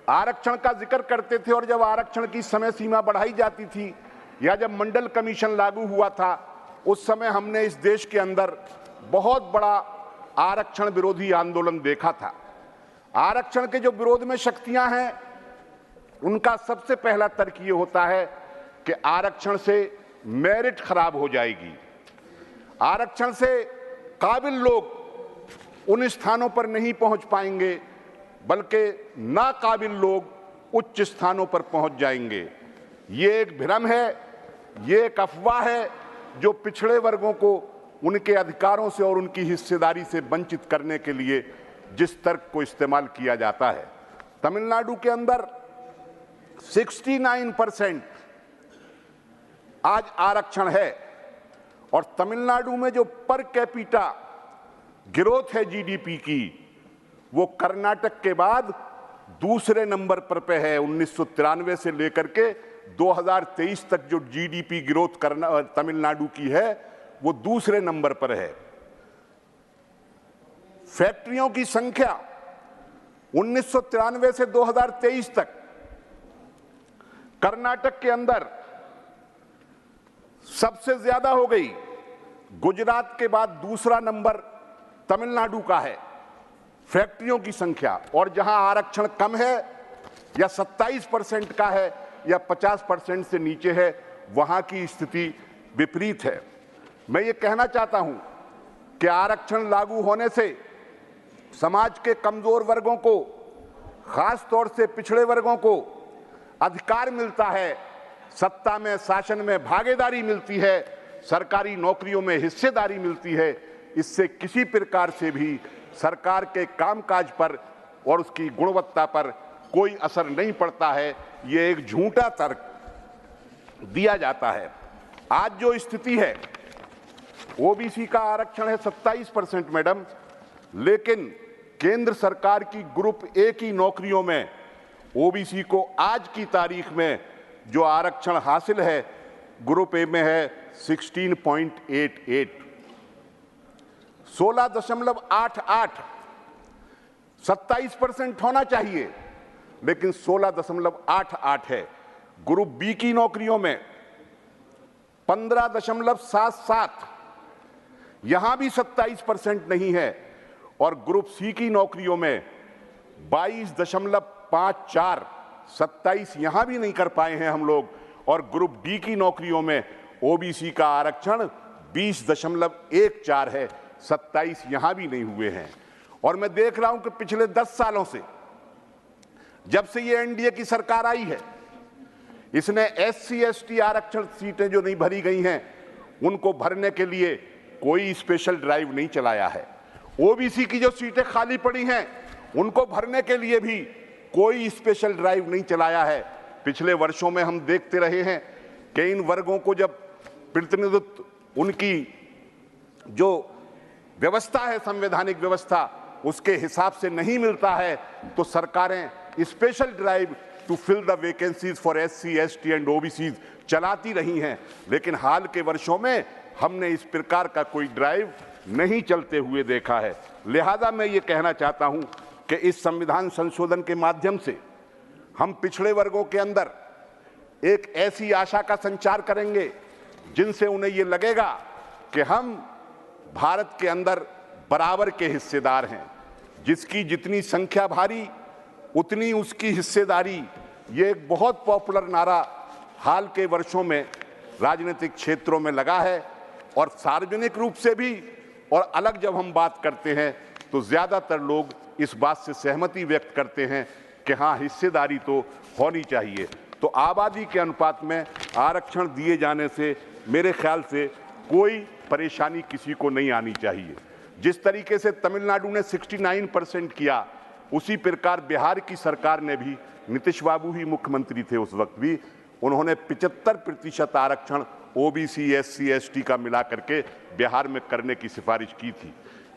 आरक्षण का जिक्र करते थे और जब आरक्षण की समय सीमा बढ़ाई जाती थी या जब मंडल कमीशन लागू हुआ था, उस समय हमने इस देश के अंदर बहुत बड़ा आरक्षण विरोधी आंदोलन देखा था। आरक्षण के जो विरोध में शक्तियां हैं, उनका सबसे पहला तर्क ये होता है कि आरक्षण से मेरिट खराब हो जाएगी, आरक्षण से काबिल लोग उन स्थानों पर नहीं पहुंच पाएंगे, बल्कि नाकाबिल लोग उच्च स्थानों पर पहुंच जाएंगे। ये एक भ्रम है, ये एक अफवाह है जो पिछड़े वर्गों को उनके अधिकारों से और उनकी हिस्सेदारी से वंचित करने के लिए जिस तर्क को इस्तेमाल किया जाता है। तमिलनाडु के अंदर 69% आज आरक्षण है और तमिलनाडु में जो पर कैपिटा ग्रोथ है GDP की, वो कर्नाटक के बाद दूसरे नंबर पर है। 1993 से लेकर के 2023 तक जो GDP ग्रोथ तमिलनाडु की है, वो दूसरे नंबर पर है। फैक्ट्रियों की संख्या 1993 से 2023 तक कर्नाटक के अंदर सबसे ज्यादा हो गई। गुजरात के बाद दूसरा नंबर तमिलनाडु का है फैक्ट्रियों की संख्या, और जहां आरक्षण कम है या 27% का है या 50% से नीचे है, वहां की स्थिति विपरीत है। मैं ये कहना चाहता हूं कि आरक्षण लागू होने से समाज के कमजोर वर्गों को, खास तौर से पिछड़े वर्गों को अधिकार मिलता है, सत्ता में, शासन में भागीदारी मिलती है, सरकारी नौकरियों में हिस्सेदारी मिलती है। इससे किसी प्रकार से भी सरकार के कामकाज पर और उसकी गुणवत्ता पर कोई असर नहीं पड़ता है। ये एक झूठा तर्क दिया जाता है। आज जो स्थिति है, OBC का आरक्षण है 27% मैडम, लेकिन केंद्र सरकार की ग्रुप A की नौकरियों में ओबीसी को आज की तारीख में जो आरक्षण हासिल है ग्रुप ए में है 16.88, 16.88, 27% होना चाहिए लेकिन 16.88 है। ग्रुप बी की नौकरियों में 15.77, यहां भी 27% नहीं है, और ग्रुप सी की नौकरियों में 22.54, 27 यहां भी नहीं कर पाए हैं हम लोग, और ग्रुप डी की नौकरियों में ओबीसी का आरक्षण 20.14 है, 27 यहां भी नहीं हुए हैं। और मैं देख रहा हूं कि पिछले 10 सालों से, जब से ये एनडीए की सरकार आई है, इसने एससी एसटी आरक्षण सीटें जो नहीं भरी गई हैं उनको भरने के लिए कोई स्पेशल ड्राइव नहीं चलाया है। ओबीसी की जो सीटें खाली पड़ी हैं उनको भरने के लिए भी कोई स्पेशल ड्राइव नहीं चलाया है। पिछले वर्षों में हम देखते रहे हैं कि इन वर्गों को जब प्रतिनिधित्व, उनकी जो व्यवस्था है, संवैधानिक व्यवस्था, उसके हिसाब से नहीं मिलता है तो सरकारें special drive to fill the vacancies for SC ST and OBC चलाती रही हैं। लेकिन हाल के वर्षों में हमने इस प्रकार का कोई ड्राइव नहीं चलते हुए देखा है। लिहाजा मैं ये कहना चाहता हूं कि इस संविधान संशोधन के माध्यम से हम पिछड़े वर्गों के अंदर एक ऐसी आशा का संचार करेंगे जिनसे उन्हें ये लगेगा कि हम भारत के अंदर बराबर के हिस्सेदार हैं। जिसकी जितनी संख्या भारी उतनी उसकी हिस्सेदारी, ये एक बहुत पॉपुलर नारा हाल के वर्षों में राजनीतिक क्षेत्रों में लगा है, और सार्वजनिक रूप से भी और अलग जब हम बात करते हैं तो ज्यादातर लोग इस बात से सहमति व्यक्त करते हैं कि हाँ, हिस्सेदारी तो होनी चाहिए। तो आबादी के अनुपात में आरक्षण दिए जाने से मेरे ख्याल से कोई परेशानी किसी को नहीं आनी चाहिए। जिस तरीके से तमिलनाडु ने 69% किया, उसी प्रकार बिहार की सरकार ने भी, नीतीश बाबू ही मुख्यमंत्री थे उस वक्त भी, उन्होंने 75% आरक्षण ओबीसी एससी एसटी का मिला करके बिहार में करने की सिफारिश की थी।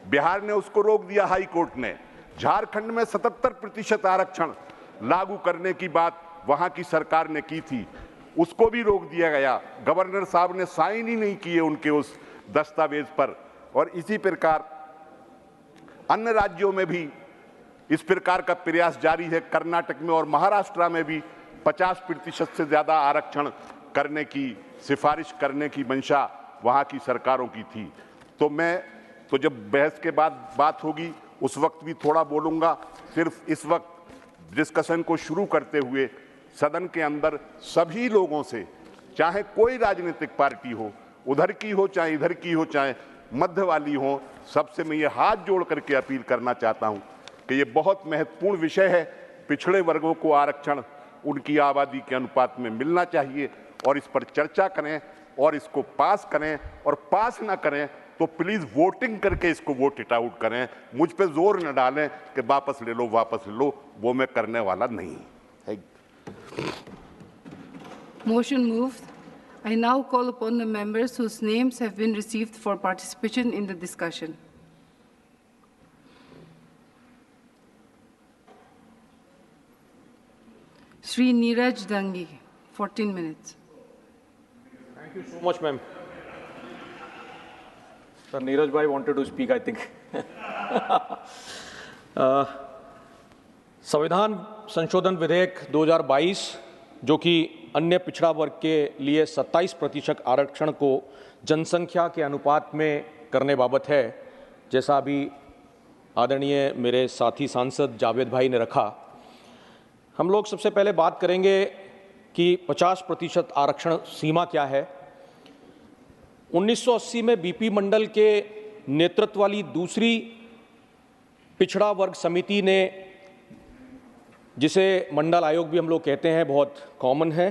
बिहार ने उसको रोक दिया हाई कोर्ट ने। झारखंड में 77% आरक्षण लागू करने की बात वहां की सरकार ने की थी, उसको भी रोक दिया गया। गवर्नर साहब ने साइन ही नहीं किए उनके उस दस्तावेज पर। और इसी प्रकार अन्य राज्यों में भी इस प्रकार का प्रयास जारी है। कर्नाटक में और महाराष्ट्र में भी 50% से ज्यादा आरक्षण करने की सिफारिश करने की मंशा वहां की सरकारों की थी। तो जब बहस के बाद बात होगी उस वक्त भी थोड़ा बोलूंगा। सिर्फ इस वक्त डिस्कशन को शुरू करते हुए सदन के अंदर सभी लोगों से, चाहे कोई राजनीतिक पार्टी हो, उधर की हो चाहे इधर की हो, चाहे मध्य वाली हो, सबसे मैं ये हाथ जोड़ करके अपील करना चाहता हूं कि ये बहुत महत्वपूर्ण विषय है। पिछड़े वर्गों को आरक्षण उनकी आबादी के अनुपात में मिलना चाहिए, और इस पर चर्चा करें और इसको पास करें, और पास ना करें तो प्लीज वोटिंग करके इसको वोट इट आउट करें। मुझ पे जोर न डालें कि वापस ले लो वापस ले लो, वो मैं करने वाला नहीं। Motion moved. I now call upon the members whose names have been received for participation in the discussion. Shri Neeraj Dangi, 14 minutes. Thank you so much, ma'am. Sir, Neeraj bhai wanted to speak, I think. संविधान संशोधन विधेयक 2022 जो कि अन्य पिछड़ा वर्ग के लिए 27% आरक्षण को जनसंख्या के अनुपात में करने बाबत है, जैसा अभी आदरणीय मेरे साथी सांसद जावेद भाई ने रखा। हम लोग सबसे पहले बात करेंगे कि 50% आरक्षण सीमा क्या है। 1980 में बीपी मंडल के नेतृत्व वाली दूसरी पिछड़ा वर्ग समिति ने, जिसे मंडल आयोग भी हम लोग कहते हैं, बहुत कॉमन है,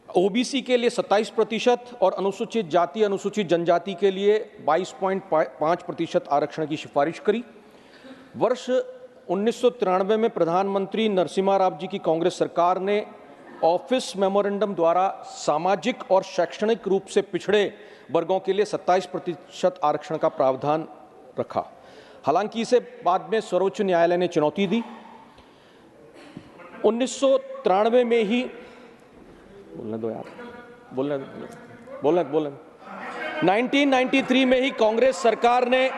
ओबीसी के लिए 27% और अनुसूचित जाति अनुसूचित जनजाति के लिए 22.5% आरक्षण की सिफारिश करी। वर्ष 1993 में प्रधानमंत्री नरसिम्हा राव जी की कांग्रेस सरकार ने ऑफिस मेमोरेंडम द्वारा सामाजिक और शैक्षणिक रूप से पिछड़े वर्गों के लिए 27% आरक्षण का प्रावधान रखा। हालांकि इसे बाद में सर्वोच्च न्यायालय ने चुनौती दी। 1993 में ही बोलने दो यार, बोलने 1993 में ही कांग्रेस सरकार ने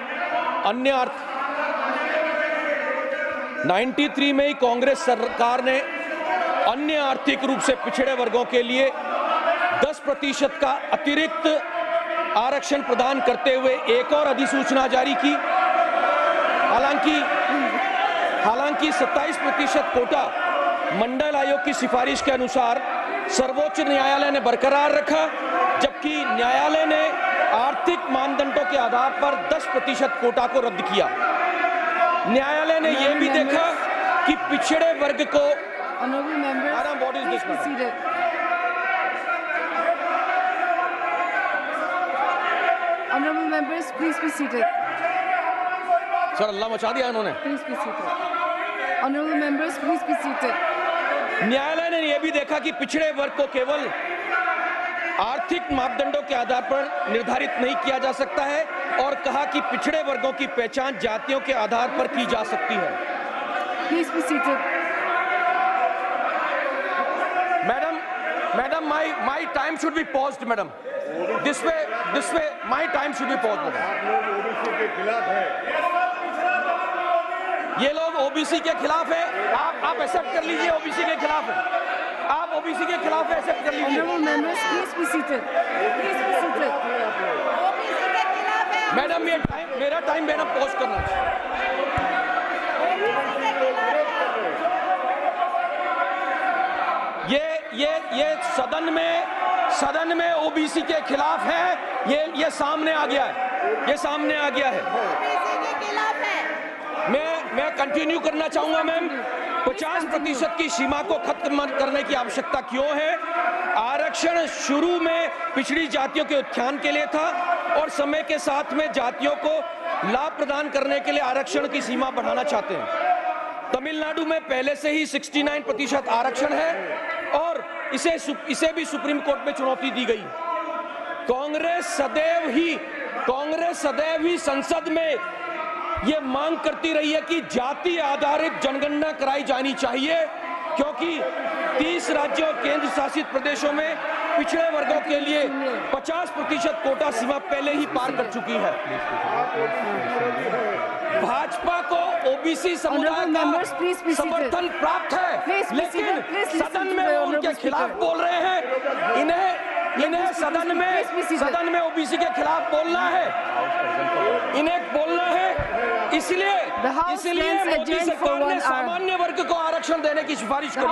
93 में ही कांग्रेस सरकार ने अन्य आर्थिक रूप से पिछड़े वर्गों के लिए 10% का अतिरिक्त आरक्षण प्रदान करते हुए एक और अधिसूचना जारी की। हालांकि 27% कोटा मंडल आयोग की सिफारिश के अनुसार सर्वोच्च न्यायालय ने बरकरार रखा, जबकि न्यायालय ने आर्थिक मानदंडों के आधार पर 10% कोटा को रद्द किया। न्यायालय ने यह भी देखा कि पिछड़े वर्ग को Honorable members, please be seated. Sir अल्लाह मचा दिया इन्होंने। Please be seated. Honorable members, please be seated. न्यायालय ने यह भी देखा कि पिछड़े वर्ग को केवल आर्थिक मापदंडों के आधार पर निर्धारित नहीं किया जा सकता है और कहा कि पिछड़े वर्गों की पहचान जातियों के आधार पर की जा सकती है। Please be seated. Madam, my time should be paused, madam. This way, my time should be paused, madam. ये लोग ओबीसी के खिलाफ है, आप एक्सेप्ट कर लीजिए, ओबीसी के खिलाफ है, आप ओबीसी के खिलाफ है, एक्सेप्ट कर लीजिए। Honorable members, please be seated. Please be seated. Madam मेरा टाइम मैडम पॉज करना चाहिए। ये सदन में ओबीसी के खिलाफ है, ये सामने आ गया है, ये सामने आ गया है। मैं कंटिन्यू करना चाहूंगा मैम। 50% की सीमा को खत्म करने की आवश्यकता क्यों है? आरक्षण शुरू में पिछड़ी जातियों के उत्थान के लिए था और समय के साथ में जातियों को लाभ प्रदान करने के लिए आरक्षण की सीमा बढ़ाना चाहते हैं। तमिलनाडु में पहले से ही 69% आरक्षण है और इसे भी सुप्रीम कोर्ट में चुनौती दी गई। कांग्रेस सदैव ही संसद में ये मांग करती रही है कि जाति आधारित जनगणना कराई जानी चाहिए, क्योंकि 30 राज्यों और केंद्र शासित प्रदेशों में पिछड़े वर्गों के लिए 50% कोटा सीमा पहले ही पार कर चुकी है। भाजपा को ओबीसी समुदाय का समर्थन प्राप्त है, लेकिन सदन में वो उनके खिलाफ बोल रहे हैं। इन्हें सदन में ओबीसी के खिलाफ बोलना है, इन्हें बोलना है। इसलिए मोदी सरकार ने सामान्य वर्ग को आरक्षण देने की सिफारिश की।